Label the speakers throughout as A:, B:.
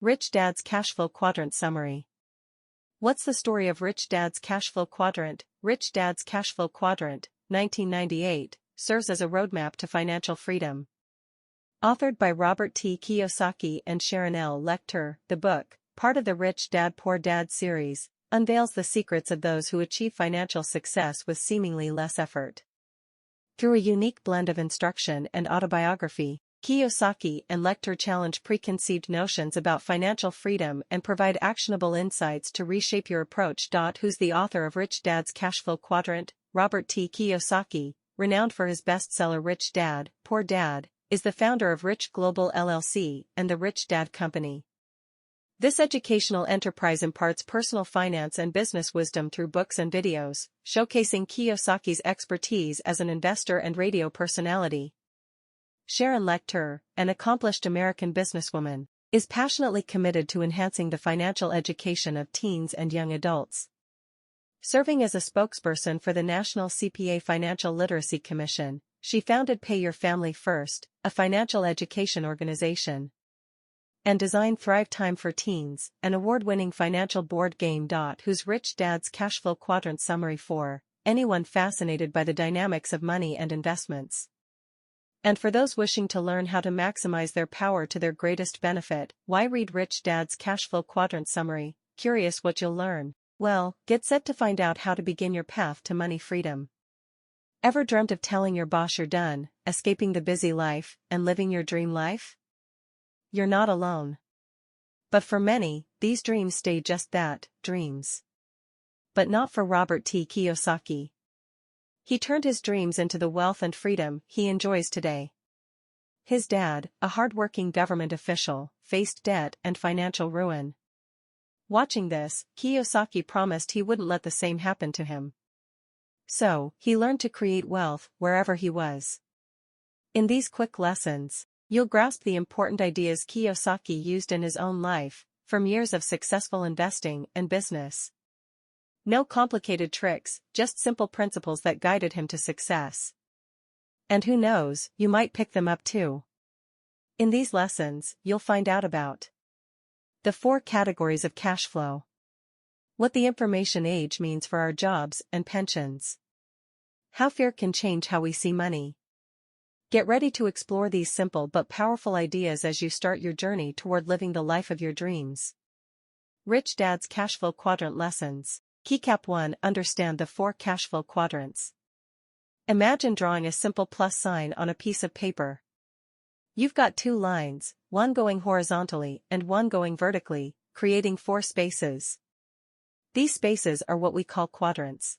A: Rich Dad's Cashflow Quadrant Summary. What's the story of Rich Dad's Cashflow Quadrant? Rich Dad's Cashflow Quadrant, 1998, serves as a roadmap to financial freedom. Authored by Robert T. Kiyosaki and Sharon L. Lecter, the book, part of the Rich Dad Poor Dad series, unveils the secrets of those who achieve financial success with seemingly less effort. Through a unique blend of instruction and autobiography, Kiyosaki and Lecter challenge preconceived notions about financial freedom and provide actionable insights to reshape your approach. Who's the author of Rich Dad's Cashflow Quadrant? Robert T. Kiyosaki, renowned for his bestseller Rich Dad, Poor Dad, is the founder of Rich Global LLC and the Rich Dad Company. This educational enterprise imparts personal finance and business wisdom through books and videos, showcasing Kiyosaki's expertise as an investor and radio personality. Sharon Lecter, an accomplished American businesswoman, is passionately committed to enhancing the financial education of teens and young adults. Serving as a spokesperson for the National CPA Financial Literacy Commission, she founded Pay Your Family First, a financial education organization, and designed Thrive Time for Teens, an award-winning financial board game. Who's Rich Dad's Cashflow Quadrant Summary for anyone fascinated by the dynamics of money and investments. And for those wishing to learn how to maximize their power to their greatest benefit, why read Rich Dad's Cashflow Quadrant Summary? Curious what you'll learn? Well, get set to find out how to begin your path to money freedom. Ever dreamt of telling your boss you're done, escaping the busy life, and living your dream life? You're not alone. But for many, these dreams stay just that, dreams. But not for Robert T. Kiyosaki. He turned his dreams into the wealth and freedom he enjoys today. His dad, a hard-working government official, faced debt and financial ruin. Watching this, Kiyosaki promised he wouldn't let the same happen to him. So, he learned to create wealth wherever he was. In these quick lessons, you'll grasp the important ideas Kiyosaki used in his own life, from years of successful investing and business. No complicated tricks, just simple principles that guided him to success. And who knows, you might pick them up too. In these lessons, you'll find out about the 4 categories of cash flow, what the information age means for our jobs and pensions, how fear can change how we see money. Get ready to explore these simple but powerful ideas as you start your journey toward living the life of your dreams. Rich Dad's Cashflow Quadrant Lessons. Keycap 1. Understand the 4 cashflow quadrants. Imagine drawing a simple plus sign on a piece of paper. You've got 2 lines, one going horizontally and one going vertically, creating 4 spaces. These spaces are what we call quadrants.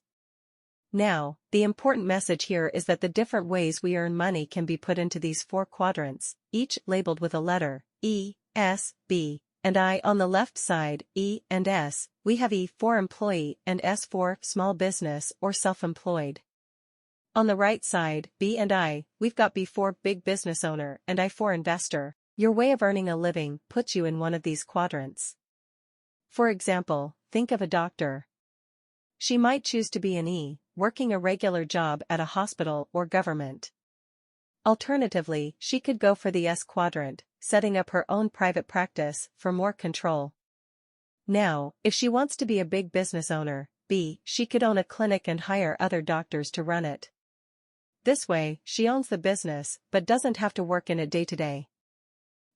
A: Now, the important message here is that the different ways we earn money can be put into these 4 quadrants, each labeled with a letter, E, S, B, and I. On the left side, E and S, we have E for employee and S for small business or self-employed. On the right side, B and I, we've got B for big business owner and I for investor. Your way of earning a living puts you in one of these quadrants. For example, think of a doctor. She might choose to be an E, working a regular job at a hospital or government. Alternatively, she could go for the S quadrant, setting up her own private practice for more control. Now, if she wants to be a big business owner, B, she could own a clinic and hire other doctors to run it. This way, she owns the business, but doesn't have to work in it day to day.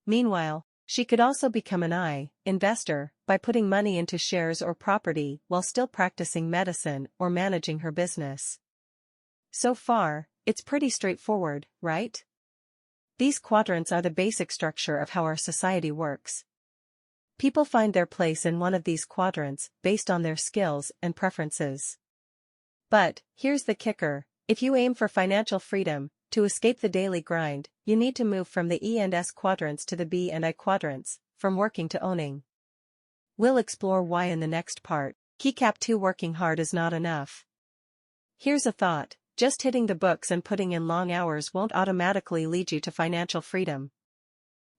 A: Meanwhile, she could also become an I, investor, by putting money into shares or property while still practicing medicine or managing her business. So far, it's pretty straightforward, right? These quadrants are the basic structure of how our society works. People find their place in one of these quadrants based on their skills and preferences. But, here's the kicker, if you aim for financial freedom, to escape the daily grind, you need to move from the E and S quadrants to the B and I quadrants, from working to owning. We'll explore why in the next part. Keycap 2. Working hard is not enough. Here's a thought. Just hitting the books and putting in long hours won't automatically lead you to financial freedom.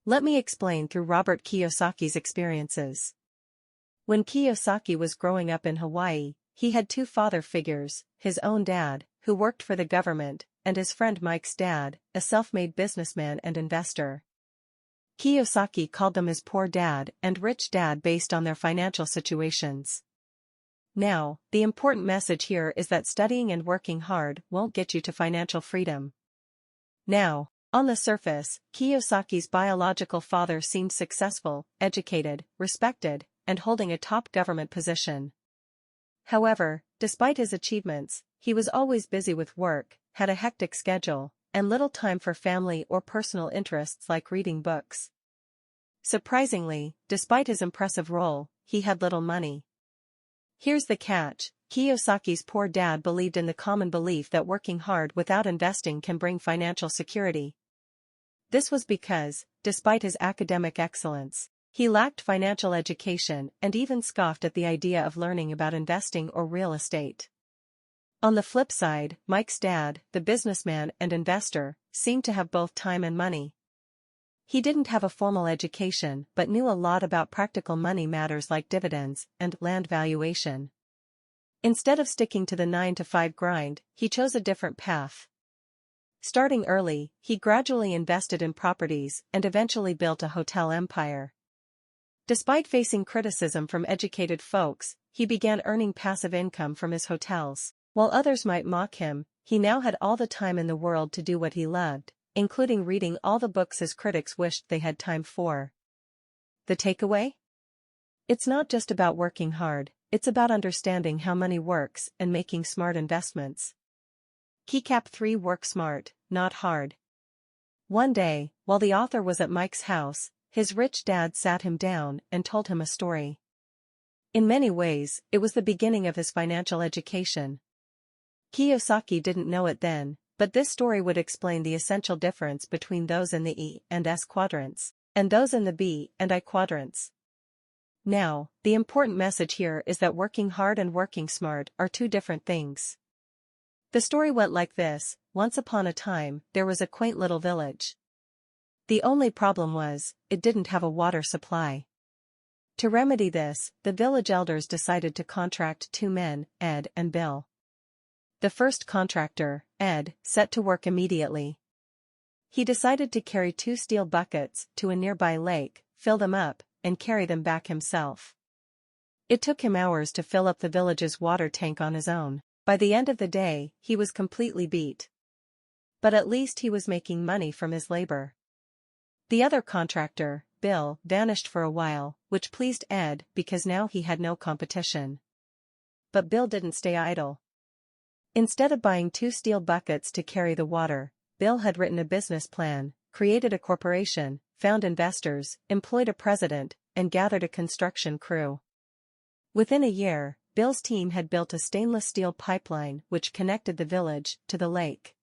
A: Let me explain through Robert Kiyosaki's experiences. When Kiyosaki was growing up in Hawaii, he had 2 father figures, his own dad, who worked for the government, and his friend Mike's dad, a self-made businessman and investor. Kiyosaki called them his poor dad and rich dad based on their financial situations. Now, the important message here is that studying and working hard won't get you to financial freedom. Now, on the surface, Kiyosaki's biological father seemed successful, educated, respected, and holding a top government position. However, despite his achievements, he was always busy with work, had a hectic schedule, and little time for family or personal interests like reading books. Surprisingly, despite his impressive role, he had little money. Here's the catch: Kiyosaki's poor dad believed in the common belief that working hard without investing can bring financial security. This was because, despite his academic excellence, he lacked financial education and even scoffed at the idea of learning about investing or real estate. On the flip side, Mike's dad, the businessman and investor, seemed to have both time and money. He didn't have a formal education but knew a lot about practical money matters like dividends and land valuation. Instead of sticking to the 9-to-5 grind, he chose a different path. Starting early, he gradually invested in properties and eventually built a hotel empire. Despite facing criticism from educated folks, he began earning passive income from his hotels. While others might mock him, he now had all the time in the world to do what he loved, including reading all the books his critics wished they had time for. The takeaway? It's not just about working hard, it's about understanding how money works and making smart investments. Keycap 3: Work smart, not hard. One day, while the author was at Mike's house, his rich dad sat him down and told him a story. In many ways, it was the beginning of his financial education. Kiyosaki didn't know it then, but this story would explain the essential difference between those in the E and S quadrants, and those in the B and I quadrants. Now, the important message here is that working hard and working smart are two different things. The story went like this: once upon a time, there was a quaint little village. The only problem was, it didn't have a water supply. To remedy this, the village elders decided to contract two men, Ed and Bill. The first contractor, Ed, set to work immediately. He decided to carry 2 steel buckets to a nearby lake, fill them up, and carry them back himself. It took him hours to fill up the village's water tank on his own. By the end of the day, he was completely beat. But at least he was making money from his labor. The other contractor, Bill, vanished for a while, which pleased Ed because now he had no competition. But Bill didn't stay idle. Instead of buying 2 steel buckets to carry the water, Bill had written a business plan, created a corporation, found investors, employed a president, and gathered a construction crew. Within a year, Bill's team had built a stainless steel pipeline which connected the village to the lake.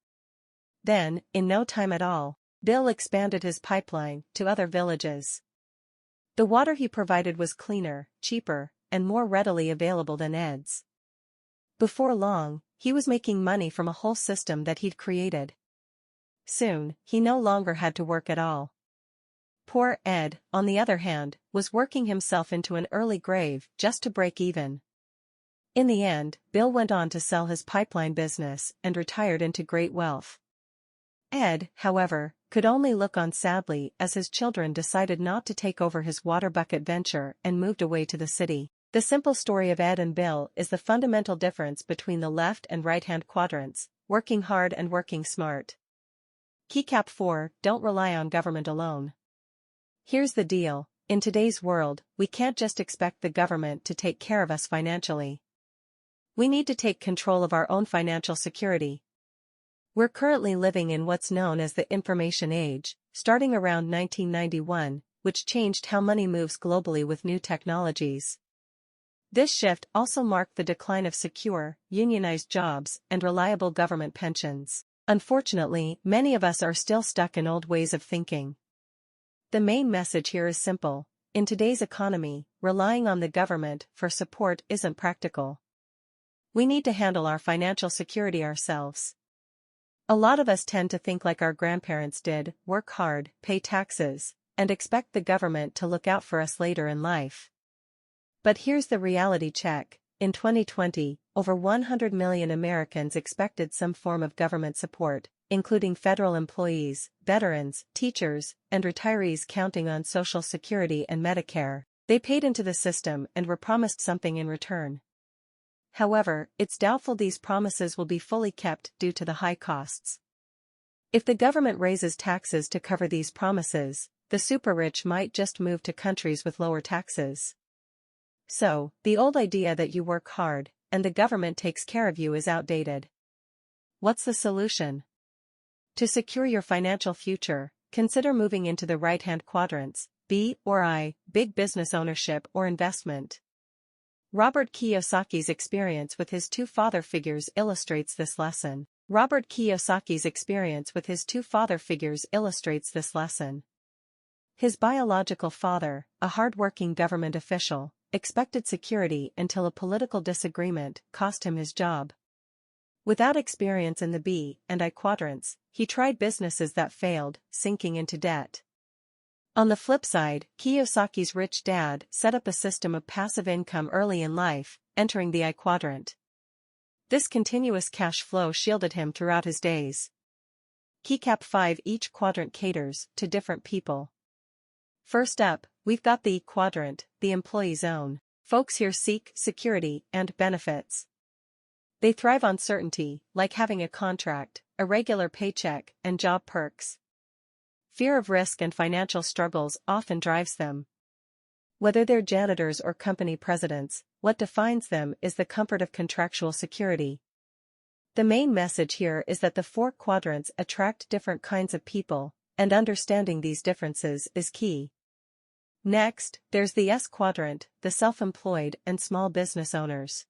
A: Then, in no time at all, Bill expanded his pipeline to other villages. The water he provided was cleaner, cheaper, and more readily available than Ed's. Before long, he was making money from a whole system that he'd created. Soon, he no longer had to work at all. Poor Ed, on the other hand, was working himself into an early grave just to break even. In the end, Bill went on to sell his pipeline business and retired into great wealth. Ed, however, could only look on sadly as his children decided not to take over his water bucket venture and moved away to the city. The simple story of Ed and Bill is the fundamental difference between the left and right-hand quadrants, working hard and working smart. Keycap 4: Don't rely on government alone. Here's the deal: in today's world, we can't just expect the government to take care of us financially. We need to take control of our own financial security. We're currently living in what's known as the information age, starting around 1991, which changed how money moves globally with new technologies. This shift also marked the decline of secure, unionized jobs and reliable government pensions. Unfortunately, many of us are still stuck in old ways of thinking. The main message here is simple: in today's economy, relying on the government for support isn't practical. We need to handle our financial security ourselves. A lot of us tend to think like our grandparents did: work hard, pay taxes, and expect the government to look out for us later in life. But here's the reality check: in 2020, over 100 million Americans expected some form of government support, including federal employees, veterans, teachers, and retirees counting on Social Security and Medicare. They paid into the system and were promised something in return. However, it's doubtful these promises will be fully kept due to the high costs. If the government raises taxes to cover these promises, the super-rich might just move to countries with lower taxes. So, the old idea that you work hard, and the government takes care of you is outdated. What's the solution? To secure your financial future, consider moving into the right-hand quadrants, B or I, big business ownership or investment. Robert Kiyosaki's experience with his two father figures illustrates this lesson. Robert Kiyosaki's experience with his two father figures illustrates this lesson. His biological father, a hard-working government official, expected security until a political disagreement cost him his job. Without experience in the B and I quadrants, he tried businesses that failed, sinking into debt. On the flip side, Kiyosaki's rich dad set up a system of passive income early in life, entering the I quadrant. This continuous cash flow shielded him throughout his days. Keycap 5. Each quadrant caters to different people. First up, we've got the E quadrant, the employee zone. Folks here seek security and benefits. They thrive on certainty, like having a contract, a regular paycheck, and job perks. Fear of risk and financial struggles often drives them. Whether they're janitors or company presidents, what defines them is the comfort of contractual security. The main message here is that the four quadrants attract different kinds of people, and understanding these differences is key. Next, there's the S quadrant, the self-employed and small business owners.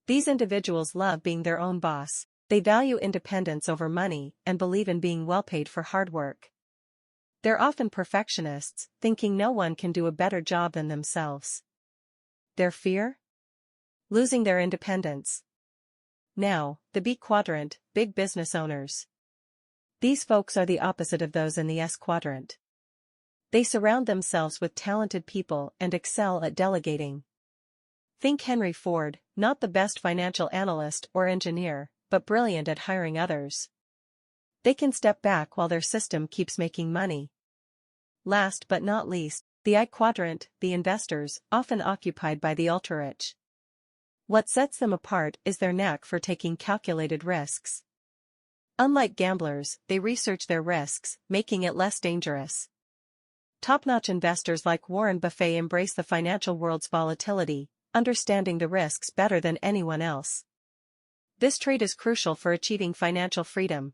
A: These individuals love being their own boss, they value independence over money and believe in being well paid for hard work. They're often perfectionists, thinking no one can do a better job than themselves. Their fear? Losing their independence. Now, the B quadrant, big business owners. These folks are the opposite of those in the S quadrant. They surround themselves with talented people and excel at delegating. Think Henry Ford, not the best financial analyst or engineer, but brilliant at hiring others. They can step back while their system keeps making money. Last but not least, the I quadrant, the investors, often occupied by the ultra-rich. What sets them apart is their knack for taking calculated risks. Unlike gamblers, they research their risks, making it less dangerous. Top-notch investors like Warren Buffett embrace the financial world's volatility, understanding the risks better than anyone else. This trait is crucial for achieving financial freedom.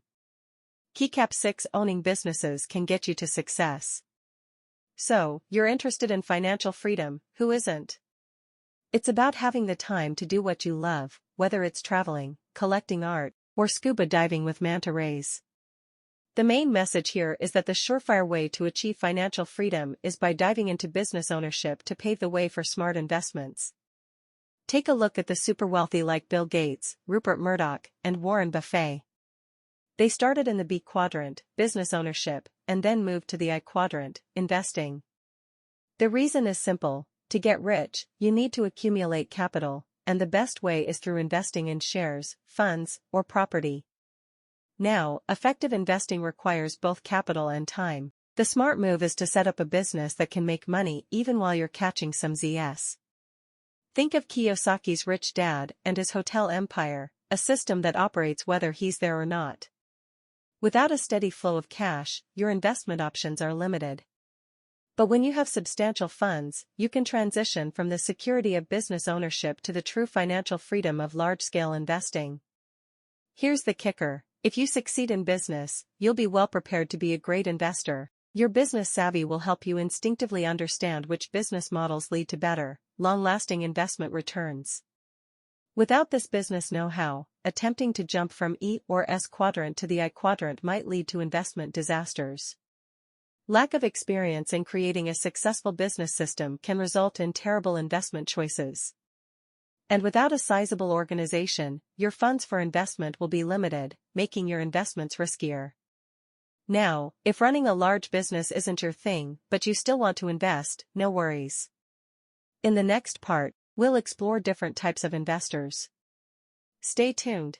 A: Keycap 6. Owning businesses can get you to success. So, you're interested in financial freedom, who isn't? It's about having the time to do what you love, whether it's traveling, collecting art, or scuba diving with manta rays. The main message here is that the surefire way to achieve financial freedom is by diving into business ownership to pave the way for smart investments. Take a look at the super wealthy like Bill Gates, Rupert Murdoch, and Warren Buffett. They started in the B quadrant, business ownership, and then moved to the I quadrant, investing. The reason is simple: to get rich, you need to accumulate capital, and the best way is through investing in shares, funds, or property. Now, effective investing requires both capital and time. The smart move is to set up a business that can make money even while you're catching some Zs. Think of Kiyosaki's rich dad and his hotel empire, a system that operates whether he's there or not. Without a steady flow of cash, your investment options are limited. But when you have substantial funds, you can transition from the security of business ownership to the true financial freedom of large-scale investing. Here's the kicker: if you succeed in business, you'll be well prepared to be a great investor. Your business savvy will help you instinctively understand which business models lead to better, long-lasting investment returns. Without this business know-how, attempting to jump from E or S quadrant to the I quadrant might lead to investment disasters. Lack of experience in creating a successful business system can result in terrible investment choices. And without a sizable organization, your funds for investment will be limited, making your investments riskier. Now, if running a large business isn't your thing, but you still want to invest, no worries. In the next part, we'll explore different types of investors. Stay tuned.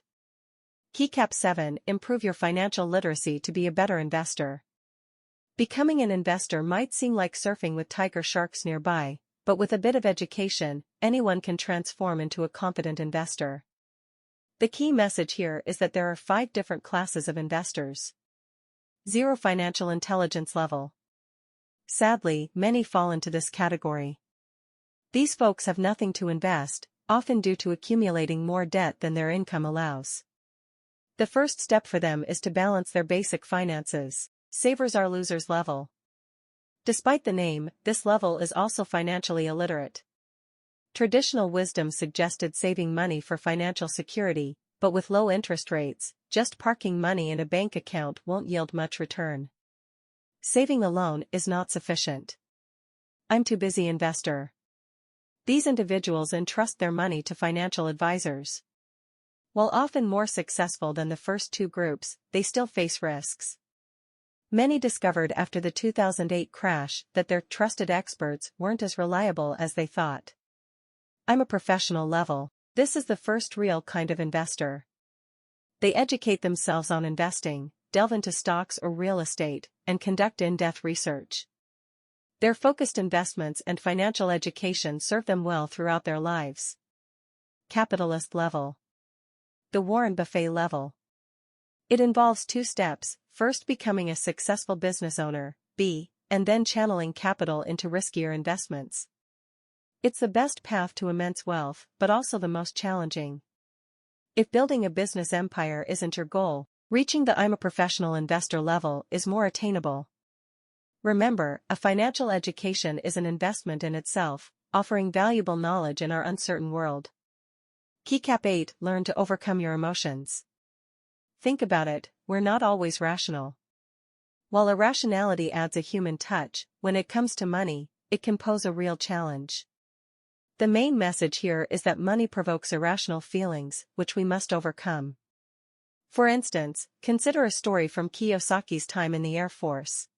A: Keycap 7. Improve your financial literacy to be a better investor. Becoming an investor might seem like surfing with tiger sharks nearby, but with a bit of education, anyone can transform into a confident investor. The key message here is that there are 5 different classes of investors. 0 financial intelligence level. Sadly, many fall into this category. These folks have nothing to invest, often due to accumulating more debt than their income allows. The first step for them is to balance their basic finances. Savers are losers level. Despite the name, this level is also financially illiterate. Traditional wisdom suggested saving money for financial security, but with low interest rates, just parking money in a bank account won't yield much return. Saving alone is not sufficient. I'm too busy investor. These individuals entrust their money to financial advisors. While often more successful than the first 2 groups, they still face risks. Many discovered after the 2008 crash that their trusted experts weren't as reliable as they thought. I'm a professional level. This is the first real kind of investor. They educate themselves on investing, delve into stocks or real estate, and conduct in-depth research. Their focused investments and financial education serve them well throughout their lives. Capitalist level. The Warren Buffett level. It involves 2 steps, first becoming a successful business owner, and then channeling capital into riskier investments. It's the best path to immense wealth, but also the most challenging. If building a business empire isn't your goal, reaching the I'm a professional investor level is more attainable. Remember, a financial education is an investment in itself, offering valuable knowledge in our uncertain world. Keycap 8. Learn to overcome your emotions. Think about it, we're not always rational. While irrationality adds a human touch, when it comes to money, it can pose a real challenge. The main message here is that money provokes irrational feelings, which we must overcome. For instance, consider a story from Kiyosaki's time in the Air Force.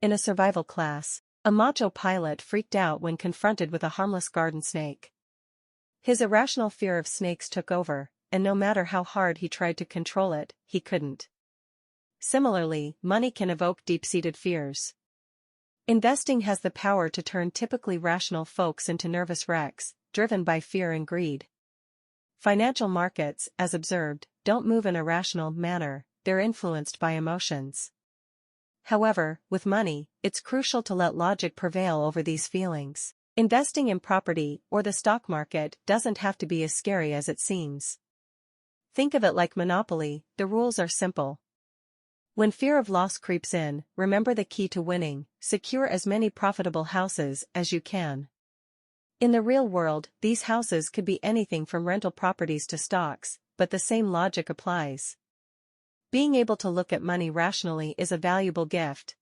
A: In a survival class, a macho pilot freaked out when confronted with a harmless garden snake. His irrational fear of snakes took over, and no matter how hard he tried to control it, he couldn't. Similarly, money can evoke deep-seated fears. Investing has the power to turn typically rational folks into nervous wrecks, driven by fear and greed. Financial markets, as observed, don't move in a rational manner, they're influenced by emotions. However, with money, it's crucial to let logic prevail over these feelings. Investing in property or the stock market doesn't have to be as scary as it seems. Think of it like Monopoly, the rules are simple. When fear of loss creeps in, remember the key to winning: secure as many profitable houses as you can. In the real world, these houses could be anything from rental properties to stocks, but the same logic applies. Being able to look at money rationally is a valuable gift.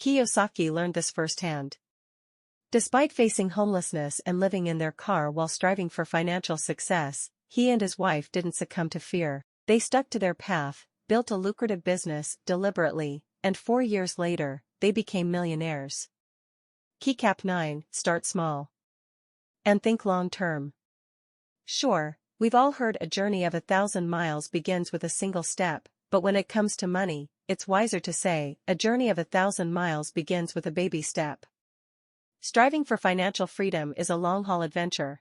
A: Kiyosaki learned this firsthand. Despite facing homelessness and living in their car while striving for financial success, he and his wife didn't succumb to fear. They stuck to their path, built a lucrative business deliberately, and 4 years later, they became millionaires. Keycap 9. Start small. And think long-term. Sure, we've all heard a journey of 1,000 miles begins with a single step, but when it comes to money, it's wiser to say, a journey of 1,000 miles begins with a baby step. Striving for financial freedom is a long-haul adventure.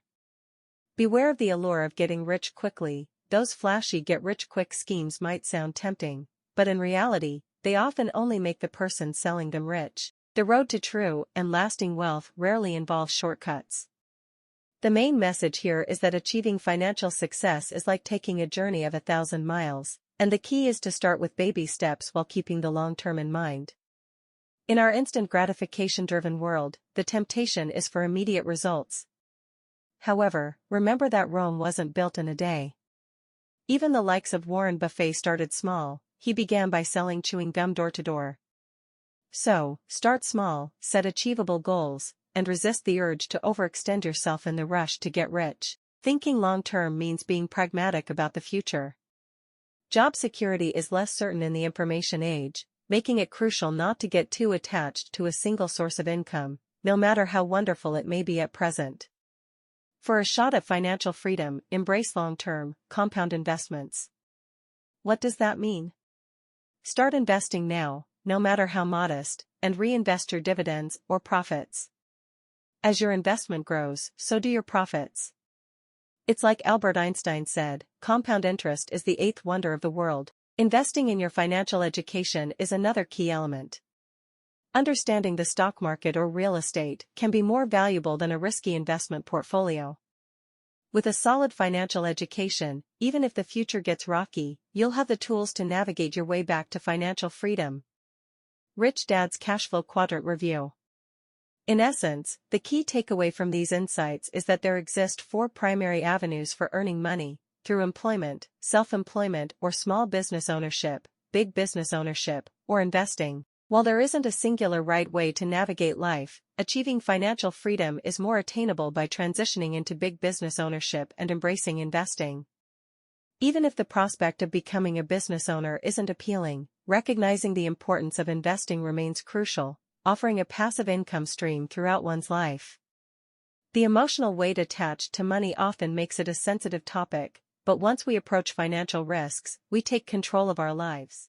A: Beware of the allure of getting rich quickly. Those flashy get-rich-quick schemes might sound tempting, but in reality, they often only make the person selling them rich. The road to true and lasting wealth rarely involves shortcuts. The main message here is that achieving financial success is like taking a journey of 1,000 miles, and the key is to start with baby steps while keeping the long term in mind. In our instant gratification-driven world, the temptation is for immediate results. However, remember that Rome wasn't built in a day. Even the likes of Warren Buffett started small. He began by selling chewing gum door to door. So, start small, set achievable goals, and resist the urge to overextend yourself in the rush to get rich. Thinking long-term means being pragmatic about the future. Job security is less certain in the information age, making it crucial not to get too attached to a single source of income, no matter how wonderful it may be at present. For a shot at financial freedom, embrace long-term, compound investments. What does that mean? Start investing now, no matter how modest, and reinvest your dividends or profits. As your investment grows, so do your profits. It's like Albert Einstein said, compound interest is the eighth wonder of the world. Investing in your financial education is another key element. Understanding the stock market or real estate can be more valuable than a risky investment portfolio. With a solid financial education, even if the future gets rocky, you'll have the tools to navigate your way back to financial freedom. Rich Dad's Cashflow Quadrant Review. In essence, the key takeaway from these insights is that there exist 4 primary avenues for earning money: through employment, self-employment or small business ownership, big business ownership, or investing. While there isn't a singular right way to navigate life, achieving financial freedom is more attainable by transitioning into big business ownership and embracing investing. Even if the prospect of becoming a business owner isn't appealing, recognizing the importance of investing remains crucial, offering a passive income stream throughout one's life. The emotional weight attached to money often makes it a sensitive topic, but once we approach financial risks, we take control of our lives.